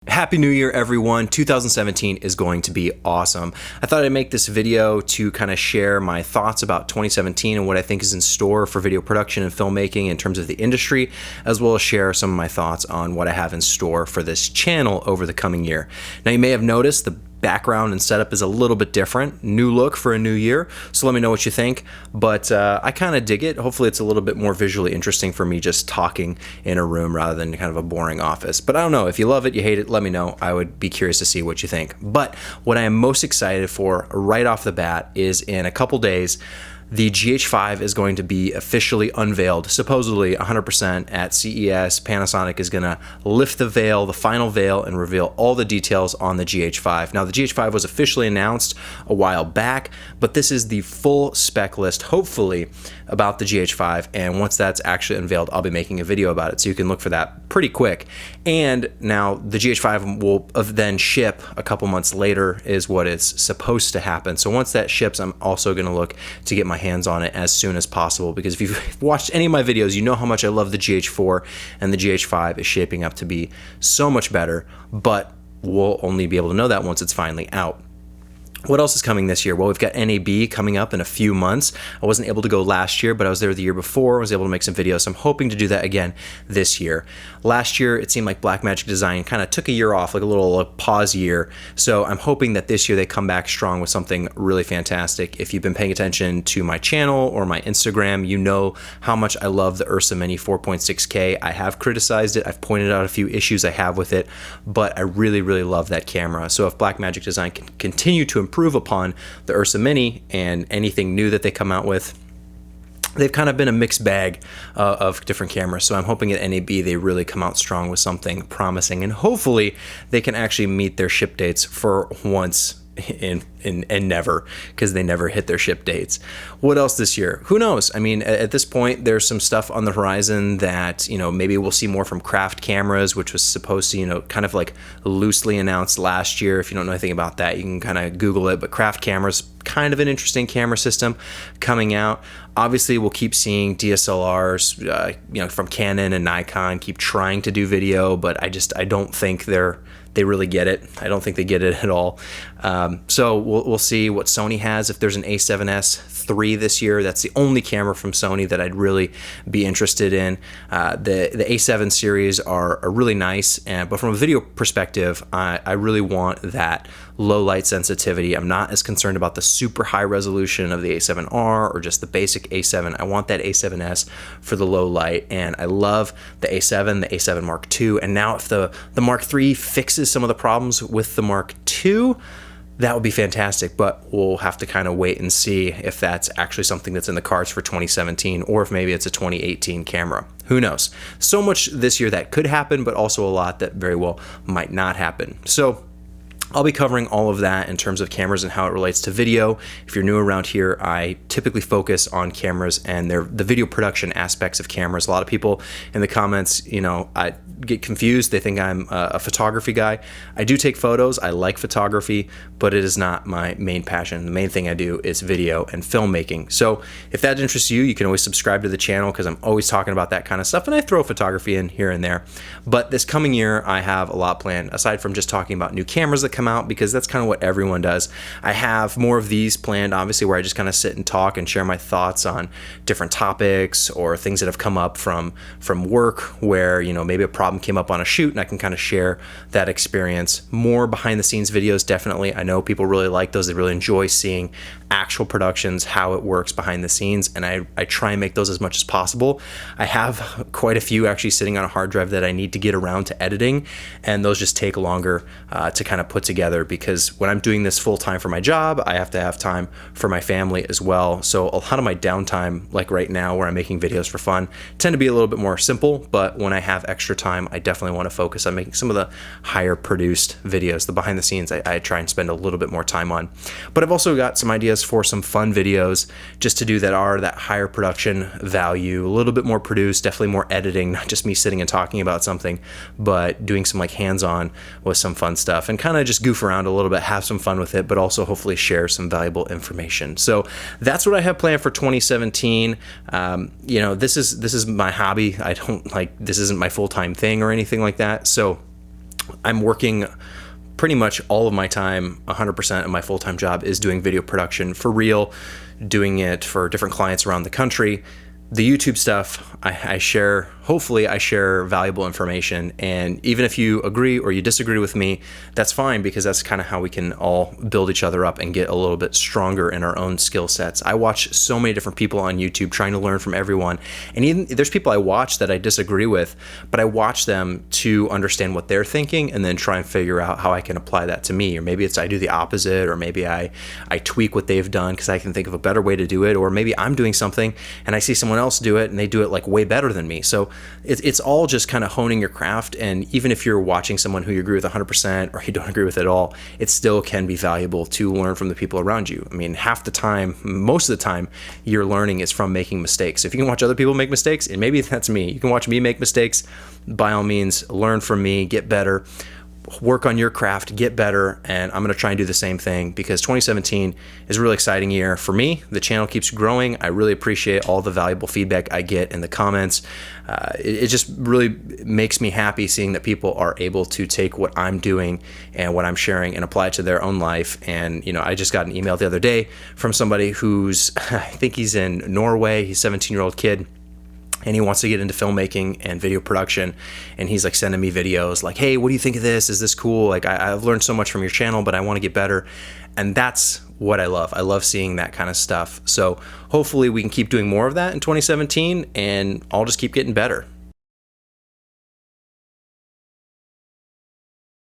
Happy New Year, everyone. 2017 is going to be awesome. I thought I'd make this video to kind of share my thoughts about 2017 and what I think is in store for video production and filmmaking in terms of the industry, as well as share some of my thoughts on what I have in store for this channel over the coming year. Now, you may have noticed the background and setup is a little bit different. New look for a new year, so let me know what you think. But I kind of dig it. Hopefully it's a little bit more visually interesting for me just talking in a room rather than kind of a boring office. But I don't know, if you love it, you hate it, let me know. I would be curious to see what you think. But what I am most excited for right off the bat is in a couple days, the GH5 is going to be officially unveiled, supposedly 100% at CES. Panasonic is going to lift the veil, the final veil, and reveal all the details on the GH5. Now, the GH5 was officially announced a while back, but this is the full spec list, hopefully, about the GH5. And once that's actually unveiled, I'll be making a video about it, so you can look for that pretty quick. And now the GH5 will then ship a couple months later is what is supposed to happen. So once that ships, I'm also going to look to get my hands on it as soon as possible, because if you've watched any of my videos, you know how much I love the GH4, and the GH5 is shaping up to be so much better, but we'll only be able to know that once it's finally out. What else is coming this year? Well, we've got NAB coming up in a few months. I wasn't able to go last year, but I was there the year before. I was able to make some videos, so I'm hoping to do that again this year. Last year, it seemed like Blackmagic Design kind of took a year off, like a little pause year. So I'm hoping that this year they come back strong with something really fantastic. If you've been paying attention to my channel or my Instagram, you know how much I love the a7sIII 4.6K. I have criticized it. I've pointed out a few issues I have with it, but I really, really love that camera. So if Blackmagic Design can continue to improve upon the a7sIII and anything new that they come out with, they've kind of been a mixed bag of different cameras. So I'm hoping at NAB they really come out strong with something promising, and hopefully they can actually meet their ship dates for once and never, because they never hit their ship dates. What else this year? Who knows? I mean, at this point, there's some stuff on the horizon that, you know, maybe we'll see more from Craft cameras, which was supposed to, you know, kind of like loosely announced last year. If you don't know anything about that, you can kind of Google it. But Craft cameras, kind of an interesting camera system coming out. Obviously, we'll keep seeing DSLRs, you know, from Canon and Nikon keep trying to do video, but I don't think they really get it. I don't think they get it at all. So we'll see what Sony has. If there's an a7S III this year, that's the only camera from Sony that I'd really be interested in. The a7 series are really nice, but from a video perspective, I really want that low light sensitivity. I'm not as concerned about the super high resolution of the a7R or just the basic a7. I want that a7S for the low light, and I love the a7, the a7 Mark II, and now if the Mark III fixes some of the problems with the Mark II, that would be fantastic, but we'll have to kind of wait and see if that's actually something that's in the cards for 2017, or if maybe it's a 2018 camera. Who knows? So much this year that could happen, but also a lot that very well might not happen. So I'll be covering all of that in terms of cameras and how it relates to video. If you're new around here, I typically focus on cameras and the video production aspects of cameras. A lot of people in the comments, you know, I get confused. They think I'm a photography guy. I do take photos. I like photography, but it is not my main passion. The main thing I do is video and filmmaking. So if that interests you, you can always subscribe to the channel, because I'm always talking about that kind of stuff, and I throw photography in here and there. But this coming year, I have a lot planned, aside from just talking about new cameras that come out, because that's kind of what everyone does. I have more of these planned, obviously, where I just kind of sit and talk and share my thoughts on different topics or things that have come up from work, where, you know, maybe a problem came up on a shoot and I can kind of share that experience. More behind the scenes videos, definitely. I know people really like those. They really enjoy seeing actual productions, how it works behind the scenes, and I try and make those as much as possible. I have quite a few actually sitting on a hard drive that I need to get around to editing, and those just take longer to kind of put together, because when I'm doing this full time for my job, I have to have time for my family as well. So a lot of my downtime, like right now where I'm making videos for fun, tend to be a little bit more simple, but when I have extra time, I definitely want to focus on making some of the higher produced videos. The behind the scenes, I try and spend a little bit more time on. But I've also got some ideas for some fun videos just to do that are that higher production value, a little bit more produced, definitely more editing, not just me sitting and talking about something, but doing some like hands-on with some fun stuff and kind of just goof around a little bit, have some fun with it, but also hopefully share some valuable information. So that's what I have planned for 2017. You know, this is my hobby. I don't like, this isn't my full-time thing or anything like that. So I'm working pretty much all of my time, 100% of my full-time job is doing video production for real, doing it for different clients around the country. The YouTube stuff, I share, hopefully I share valuable information, and even if you agree or you disagree with me, that's fine, because that's kind of how we can all build each other up and get a little bit stronger in our own skill sets. I watch so many different people on YouTube trying to learn from everyone, and even there's people I watch that I disagree with, but I watch them to understand what they're thinking and then try and figure out how I can apply that to me. Or maybe it's I do the opposite, or maybe I tweak what they've done because I can think of a better way to do it, or maybe I'm doing something and I see someone else do it and they do it like way better than me. So it's all just kind of honing your craft, and even if you're watching someone who you agree with 100% or you don't agree with at all, it still can be valuable to learn from the people around you. I mean, half the time, most of the time, your learning is from making mistakes. If you can watch other people make mistakes, and maybe that's me, you can watch me make mistakes, by all means, learn from me, get better, work on your craft, get better, and I'm going to try and do the same thing, because 2017 is a really exciting year for me. The channel keeps growing. I really appreciate all the valuable feedback I get in the comments. It just really makes me happy seeing that people are able to take what I'm doing and what I'm sharing and apply it to their own life. And, you know, I just got an email the other day from somebody who's, I think he's in Norway, he's a 17-year-old kid, and he wants to get into filmmaking and video production, and he's like sending me videos like, hey, what do you think of this? Is this cool? Like, I've learned so much from your channel, but I want to get better. And that's what I love. I love seeing that kind of stuff. So hopefully we can keep doing more of that in 2017, and I'll just keep getting better.